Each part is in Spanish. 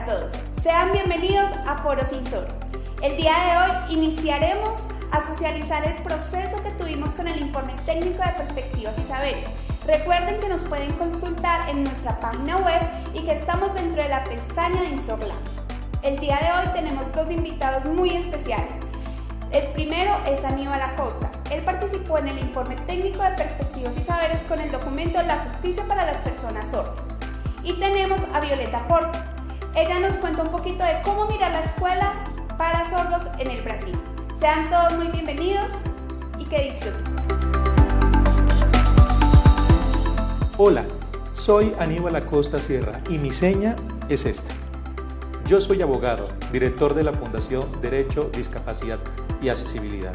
todos, sean bienvenidos a Foro Sin Sordo. El día de hoy iniciaremos a socializar el proceso que tuvimos con el informe técnico de perspectivas y saberes. Recuerden que nos pueden consultar en nuestra página web y que estamos dentro de la pestaña de Insorlab. El día de hoy tenemos dos invitados muy especiales. El primero es Aníbal Acosta. Él participó en el informe técnico de perspectivas y saberes con el documento La Justicia para las Personas Sordas. Y tenemos a Violeta Porto. Ella nos cuenta un poquito de cómo mirar la escuela para sordos en el Brasil. Sean todos muy bienvenidos y que disfruten. Hola, soy Aníbal Acosta Sierra y mi seña es esta. Yo soy abogado, director de la Fundación Derecho, Discapacidad y Accesibilidad.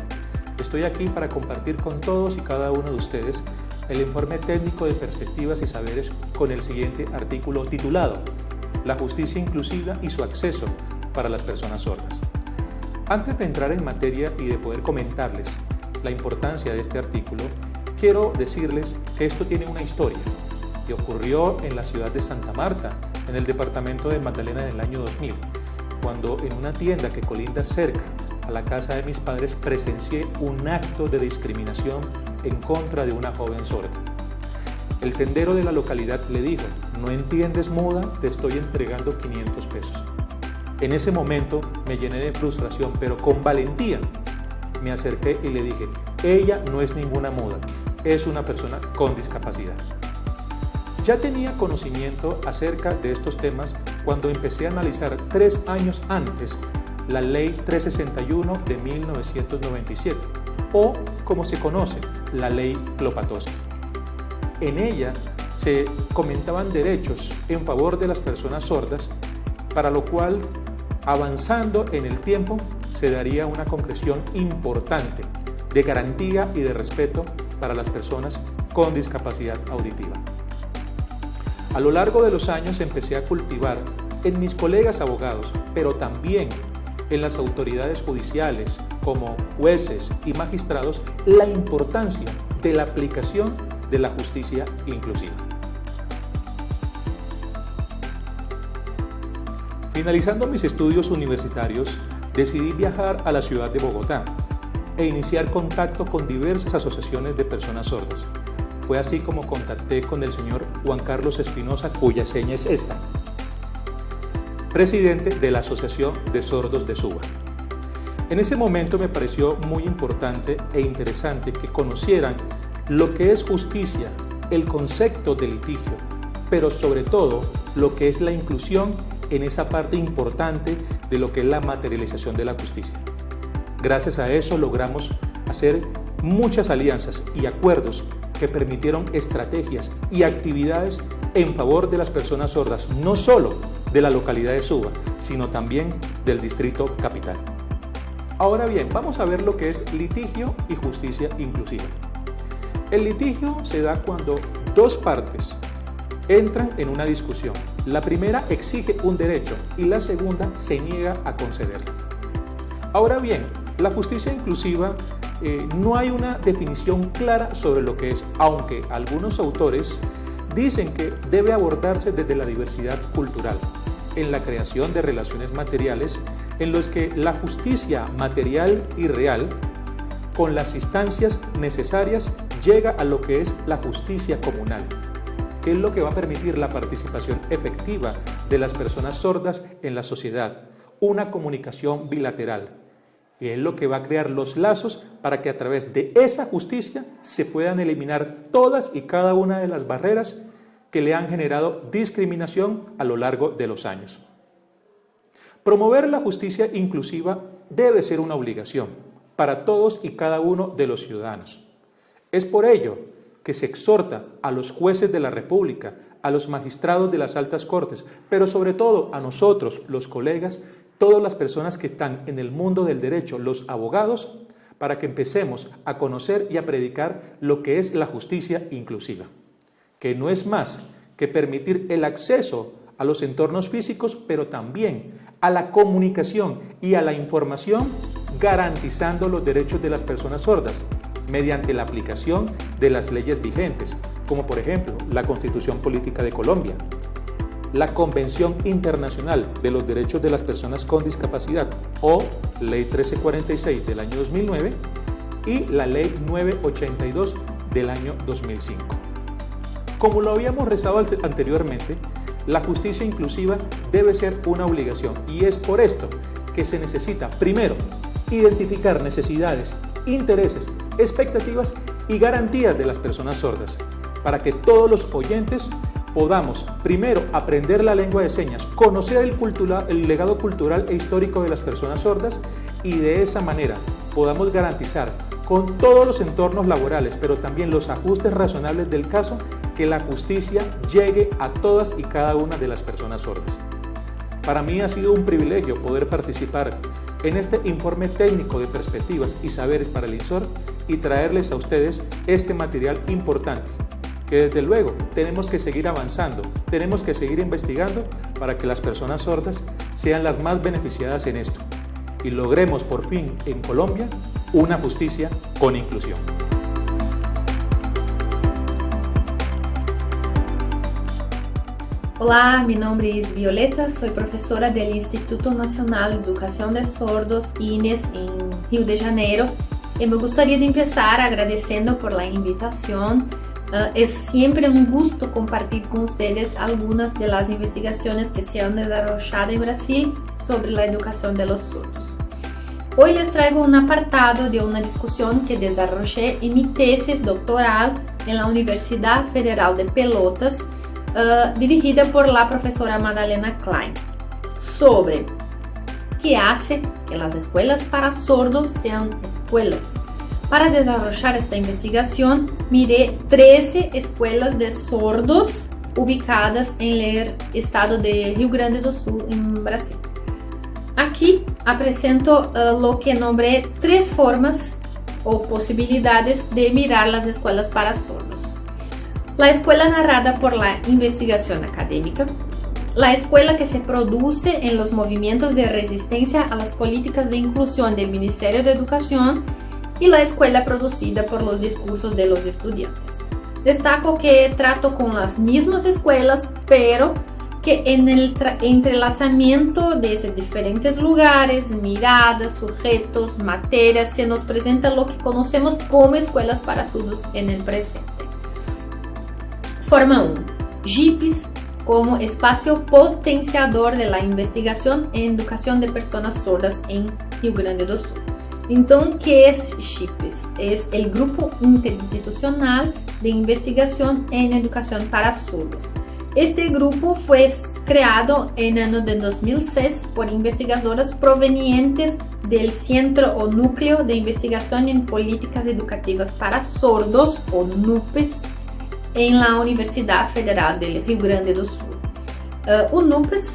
Estoy aquí para compartir con todos y cada uno de ustedes el informe técnico de perspectivas y saberes con el siguiente artículo titulado La justicia inclusiva y su acceso para las personas sordas. Antes de entrar en materia y de poder comentarles la importancia de este artículo, quiero decirles que esto tiene una historia que ocurrió en la ciudad de Santa Marta, en el departamento de Magdalena en el año 2000, cuando en una tienda que colinda cerca a la casa de mis padres presencié un acto de discriminación en contra de una joven sorda. El tendero de la localidad le dijo: "No entiendes muda, te estoy entregando 500 pesos". En ese momento me llené de frustración, pero con valentía me acerqué y le dije: "Ella no es ninguna muda, es una persona con discapacidad". Ya tenía conocimiento acerca de estos temas cuando empecé a analizar 3 años antes la Ley 361 de 1997, o como se conoce, la Ley Klopatowski. En ella se comentaban derechos en favor de las personas sordas, para lo cual, avanzando en el tiempo, se daría una concreción importante de garantía y de respeto para las personas con discapacidad auditiva. A lo largo de los años empecé a cultivar en mis colegas abogados, pero también en las autoridades judiciales como jueces y magistrados, la importancia de la aplicación de la justicia inclusiva. Finalizando mis estudios universitarios, decidí viajar a la ciudad de Bogotá e iniciar contacto con diversas asociaciones de personas sordas. Fue así como contacté con el señor Juan Carlos Espinosa, cuya seña es esta, presidente de la Asociación de Sordos de Suba. En ese momento me pareció muy importante e interesante que conocieran lo que es justicia, el concepto de litigio, pero sobre todo lo que es la inclusión en esa parte importante de lo que es la materialización de la justicia. Gracias a eso logramos hacer muchas alianzas y acuerdos que permitieron estrategias y actividades en favor de las personas sordas, no solo de la localidad de Suba, sino también del distrito capital. Ahora bien, vamos a ver lo que es litigio y justicia inclusiva. El litigio se da cuando dos partes entran en una discusión. La primera exige un derecho y la segunda se niega a concederlo. Ahora bien, la justicia inclusiva no hay una definición clara sobre lo que es, aunque algunos autores dicen que debe abordarse desde la diversidad cultural, en la creación de relaciones materiales en los que la justicia material y real, con las instancias necesarias, llega a lo que es la justicia comunal, que es lo que va a permitir la participación efectiva de las personas sordas en la sociedad, una comunicación bilateral, y es lo que va a crear los lazos para que a través de esa justicia se puedan eliminar todas y cada una de las barreras que le han generado discriminación a lo largo de los años. Promover la justicia inclusiva debe ser una obligación para todos y cada uno de los ciudadanos. Es por ello que se exhorta a los jueces de la República, a los magistrados de las altas cortes, pero sobre todo a nosotros, los colegas, todas las personas que están en el mundo del derecho, los abogados, para que empecemos a conocer y a predicar lo que es la justicia inclusiva, que no es más que permitir el acceso a los entornos físicos, pero también a la comunicación y a la información, garantizando los derechos de las personas sordas mediante la aplicación de las leyes vigentes, como por ejemplo la Constitución Política de Colombia, la Convención Internacional de los Derechos de las Personas con Discapacidad, o Ley 1346 del año 2009, y la Ley 982 del año 2005. Como lo habíamos rezado anteriormente, la justicia inclusiva debe ser una obligación, y es por esto que se necesita, primero, identificar necesidades, intereses, expectativas y garantías de las personas sordas, para que todos los oyentes podamos, primero, aprender la lengua de señas, conocer el legado cultural e histórico de las personas sordas, y de esa manera podamos garantizar con todos los entornos laborales, pero también los ajustes razonables del caso, que la justicia llegue a todas y cada una de las personas sordas. Para mí ha sido un privilegio poder participar en este informe técnico de perspectivas y saberes para el INSOR y traerles a ustedes este material importante, que desde luego tenemos que seguir avanzando, tenemos que seguir investigando para que las personas sordas sean las más beneficiadas en esto y logremos por fin en Colombia una justicia con inclusión. Olá, meu nome é Violeta, sou professora do Instituto Nacional de Educação de Sordos, INES, em Rio de Janeiro, e me gostaria de começar agradecendo por la invitação. É sempre um gosto compartilhar com vocês algumas das investigações que se han desarrollado em Brasil sobre a educação de los sordos. Hoy les traigo un apartado de una discusión que desarrollé en mi tesis doctoral en la Universidad Federal de Pelotas, dirigida por la profesora Madalena Klein, sobre qué hace que las escuelas para sordos sean escuelas. Para desarrollar esta investigación, miré 13 escuelas de sordos ubicadas en el estado de Rio Grande do Sul, en Brasil. Aquí apresento lo que nombré 3 formas o posibilidades de mirar las escuelas para sordos. La escuela narrada por la investigación académica, la escuela que se produce en los movimientos de resistencia a las políticas de inclusión del Ministerio de Educación y la escuela producida por los discursos de los estudiantes. Destaco que trato con las mismas escuelas, pero que en el entrelazamiento de esos diferentes lugares, miradas, sujetos, materias, se nos presenta lo que conocemos como escuelas para sordos en el presente. Forma 1. JIPs como espacio potenciador de la investigación en educación de personas sordas en Rio Grande do Sul. Então, ¿qué es JIPs? Es el Grupo Interinstitucional de Investigación en Educación para Sordos. Este grupo fue creado en el año de 2006 por investigadoras provenientes del Centro o Núcleo de Investigación en Políticas Educativas para Sordos, o NUPES, en la Universidad Federal de Rio Grande do Sul. O NUPES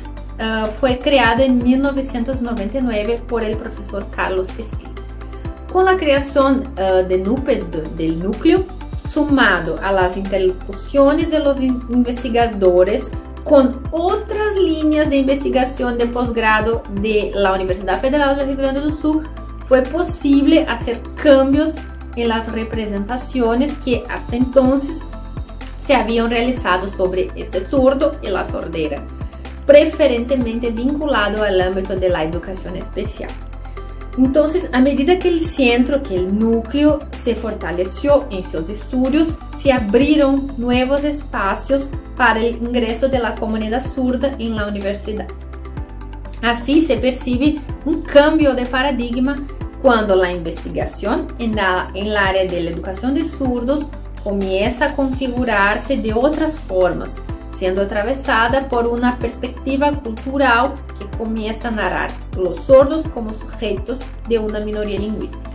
fue creado en 1999 por el profesor Carlos Esquil. Con la creación de NUPES, del núcleo, sumado a las interlocuciones de los investigadores con otras líneas de investigación de posgrado de la Universidad Federal de Rio Grande do Sul, fue posible hacer cambios en las representaciones que hasta entonces se habían realizado sobre este sordo y la sordera, preferentemente vinculado al ámbito de la educación especial. Entonces, a medida que el centro, que el núcleo se fortaleció en sus estudios, se abrieron nuevos espacios para el ingreso de la comunidad sorda en la universidad. Así se percibe un cambio de paradigma cuando la investigación en la área de la educación de sordos comienza a configurarse de otras formas, siendo atravesada por una perspectiva cultural que comienza a narrar los sordos como sujetos de una minoría lingüística.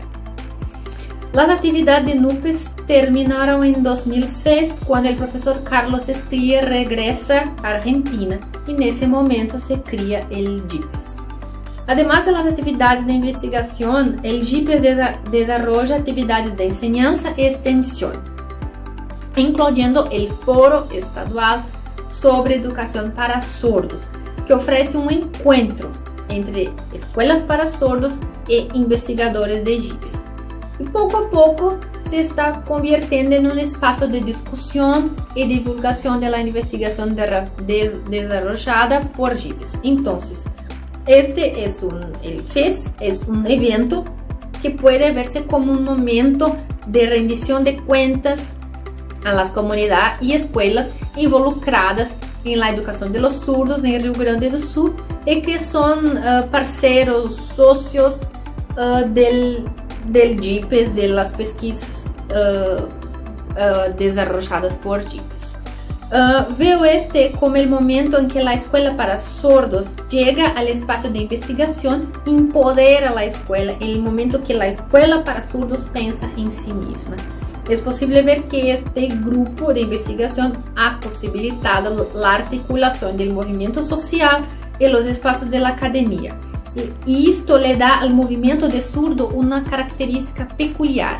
Las actividades de NUPES terminaron en 2006 cuando el profesor Carlos Esquil regresa a Argentina y en ese momento se crea el JIPES. Además de las actividades de investigación, el JIPES desarrolla actividades de enseñanza y extensión, incluyendo el Foro Estadual sobre Educación para Sordos, que ofrece un encuentro entre escuelas para sordos e investigadores de JIPES. Y poco a poco se está convirtiendo en un espacio de discusión y divulgación de la investigación desarrollada por JIPES. Entonces, el FES es un evento que puede verse como un momento de rendición de cuentas a las comunidades y escuelas involucradas en la educación de los surdos en Rio Grande do Sul y que son parceros, socios del JIPES, de las pesquisas desarrolladas por JIPES. Veo como el momento en que la escuela para sordos llega al espacio de investigación, empodera a la escuela, en el momento que la escuela para sordos piensa en sí misma. Es posible ver que este grupo de investigación ha posibilitado la articulación del movimiento social en los espacios de la academia. Y esto le da al movimiento de surdo una característica peculiar.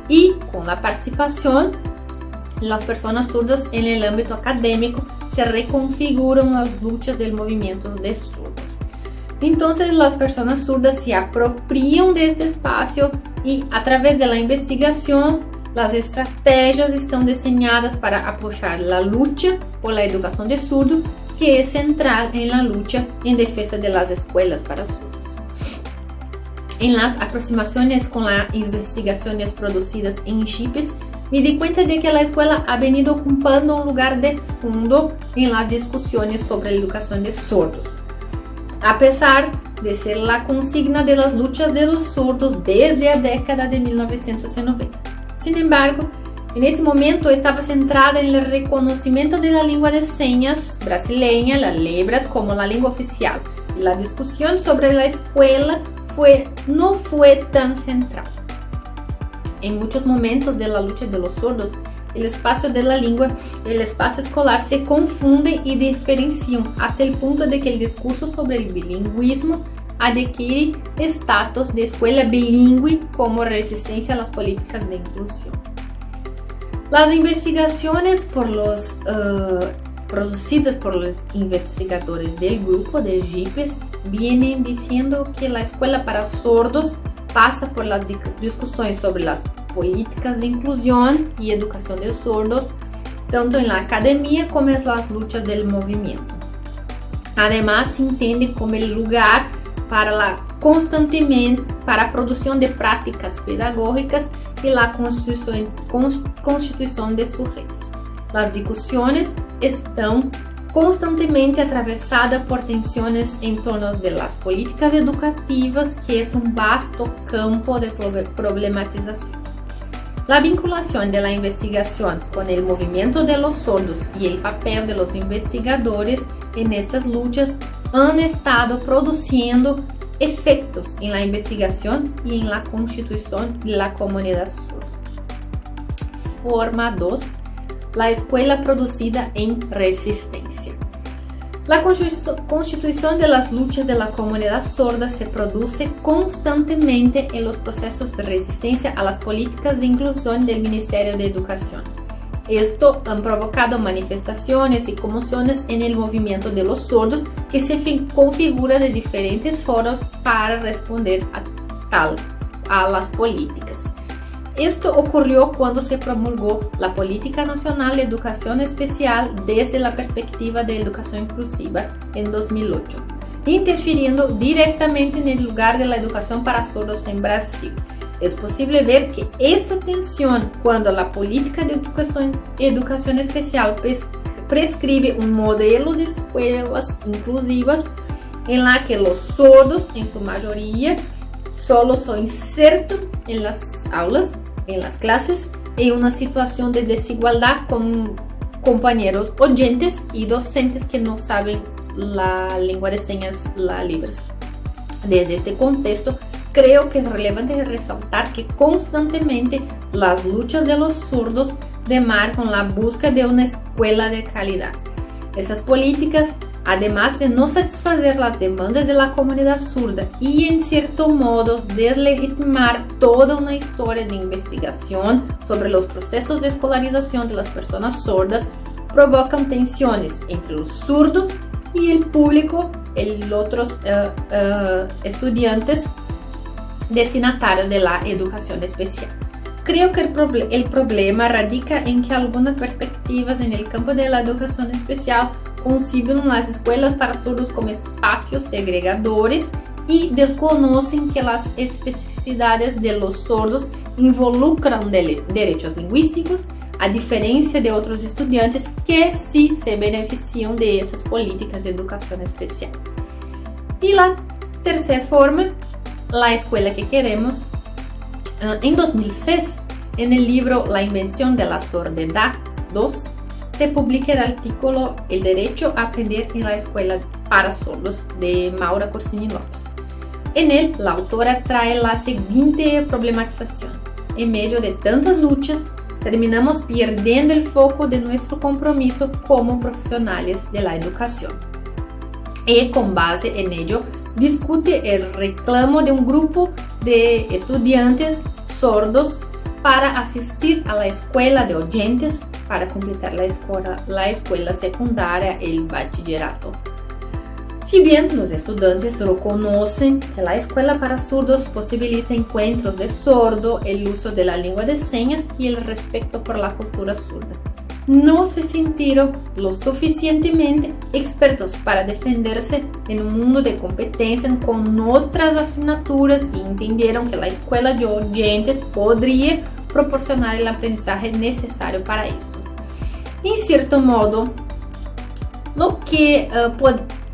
Y con la participación, las personas sordas en el ámbito académico se reconfiguran las luchas del movimiento de surdos. Entonces las personas sordas se apropian de este espacio y a través de la investigación, las estrategias están diseñadas para apoyar la lucha por la educación de surdos, que es central en la lucha en defensa de las escuelas para surdos. En las aproximaciones con las investigaciones producidas en JIPES, me di cuenta de que la escuela ha venido ocupando un lugar de fondo en las discusiones sobre la educación de sordos. A pesar de ser la consigna de las luchas de los sordos desde la década de 1990. Sin embargo, en ese momento estaba centrada en el reconocimiento de la lengua de señas brasileña, la Libras, como la lengua oficial, y la discusión sobre la escuela no fue tan central. En muchos momentos de la lucha de los sordos, el espacio de la lengua y el espacio escolar se confunden y diferencian hasta el punto de que el discurso sobre el bilingüismo adquiere estatus de escuela bilingüe como resistencia a las políticas de inclusión. Las investigaciones producidas por los investigadores del grupo de JIPES vienen diciendo que la escuela para sordos pasa por las discusiones sobre las políticas de inclusión y educación de sordos, tanto en la academia como en las luchas del movimiento. Además, se entiende como el lugar para la producción de prácticas pedagógicas y la constitución de sujetos. Las discusiones están constantemente atravesadas por tensiones en torno de las políticas educativas, que es un vasto campo de problematización. La vinculación de la investigación con el movimiento de los sordos y el papel de los investigadores en estas luchas han estado produciendo efectos en la investigación y en la constitución de la comunidad sorda. Forma 2. La escuela producida en resistencia. La constitución de las luchas de la comunidad sorda se produce constantemente en los procesos de resistencia a las políticas de inclusión del Ministerio de Educación. Esto han provocado manifestaciones y conmociones en el movimiento de los sordos, que se configura de diferentes foros para responder a las políticas. Esto ocurrió cuando se promulgó la Política Nacional de Educación Especial desde la perspectiva de educación inclusiva en 2008, interfiriendo directamente en el lugar de la educación para sordos en Brasil. Es posible ver que esta tensión, cuando la política de educación especial prescribe un modelo de escuelas inclusivas en la que los sordos, en su mayoría, solo se insertan en las aulas, en las clases, en una situación de desigualdad con compañeros oyentes y docentes que no saben la lengua de señas, la Libras. Desde este contexto, creo que es relevante resaltar que constantemente las luchas de los sordos demarcan la búsqueda de una escuela de calidad. Esas políticas, además de no satisfacer las demandas de la comunidad sorda y en cierto modo deslegitimar toda una historia de investigación sobre los procesos de escolarización de las personas sordas, provocan tensiones entre los sordos y el público y otros estudiantes destinatarios de la educación especial. creo que el problema radica en que algunas perspectivas en el campo de la educación especial conciben las escuelas para sordos como espacios segregadores y desconocen que las especificidades de los sordos involucran derechos lingüísticos, a diferencia de otros estudiantes que sí se benefician de esas políticas de educación especial. Y la tercera forma, la escuela que queremos. En 2006, en el libro La invención de la sordidad 2, se publica el artículo El derecho a aprender en la escuela para sordos de Maura Corsini Lopes. En él, la autora trae la siguiente problematización. En medio de tantas luchas, terminamos perdiendo el foco de nuestro compromiso como profesionales de la educación. Y con base en ello, discute el reclamo de un grupo de estudiantes sordos para asistir a la escuela de oyentes para completar la escuela secundaria y el bachillerato. Si bien los estudiantes reconocen que la escuela para sordos posibilita encuentros de sordo, el uso de la lengua de señas y el respeto por la cultura sorda, no se sintieron lo suficientemente expertos para defenderse en un mundo de competencia con otras asignaturas y entendieron que la escuela de oyentes podría proporcionar el aprendizaje necesario para eso. En cierto modo, lo que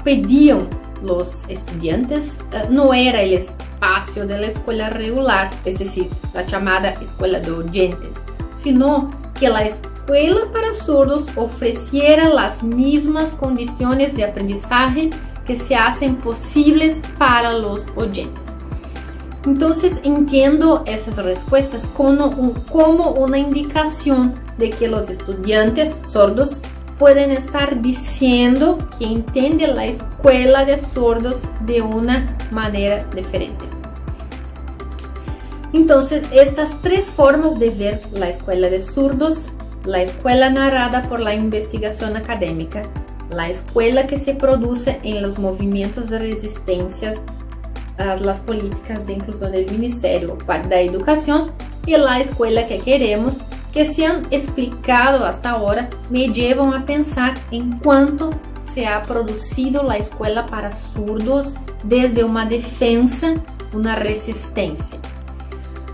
pedían los estudiantes no era el espacio de la escuela regular, es decir, la llamada escuela de oyentes, sino que la escuela para sordos ofreciera las mismas condiciones de aprendizaje que se hacen posibles para los oyentes. Entonces entiendo esas respuestas como una indicación de que los estudiantes sordos pueden estar diciendo que entienden la escuela de sordos de una manera diferente. Entonces, estas tres formas de ver la escuela de sordos: la escuela narrada por la investigación académica, la escuela que se produce en los movimientos de resistencia a las políticas de inclusión del Ministerio de Educación, y la escuela que queremos, que se han explicado hasta ahora, me llevan a pensar en cuánto se ha producido la escuela para sordos desde una defensa, una resistencia.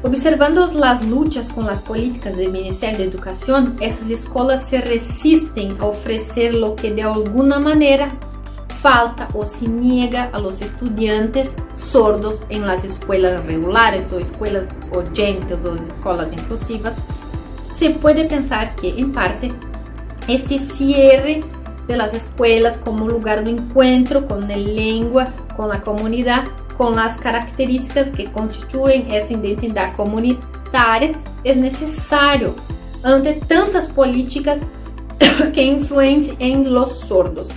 Observando las luchas con las políticas del Ministerio de Educación, esas escuelas se resisten a ofrecer lo que de alguna manera falta o se niega a los estudiantes sordos en las escuelas regulares o escuelas oyentes o escuelas inclusivas. Se puede pensar que, en parte, este cierre de las escuelas como lugar de encuentro con la lengua, con la comunidad, con las características que constituyen esa identidad comunitaria, es necesario ante tantas políticas que influyen en los sordos.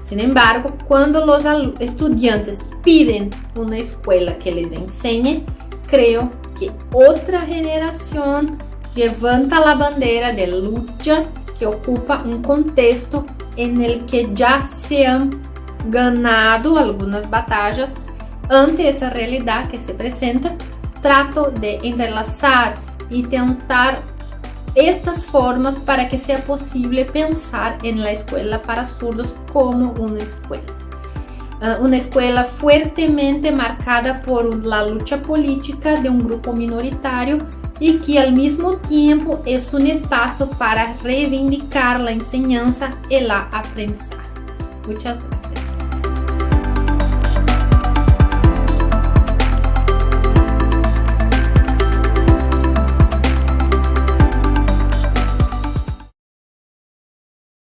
Sin embargo, cuando los estudiantes piden una escuela que les enseñe, creo que otra generación levanta la bandera de lucha que ocupa un contexto en el que ya se han ganado algunas batallas. Ante esa realidad que se presenta, trato de entrelazar y tentar estas formas para que sea posible pensar en la escuela para sordos como una escuela fuertemente marcada por la lucha política de un grupo minoritario y que al mismo tiempo es un espacio para reivindicar la enseñanza y la aprendizaje. Muchas gracias.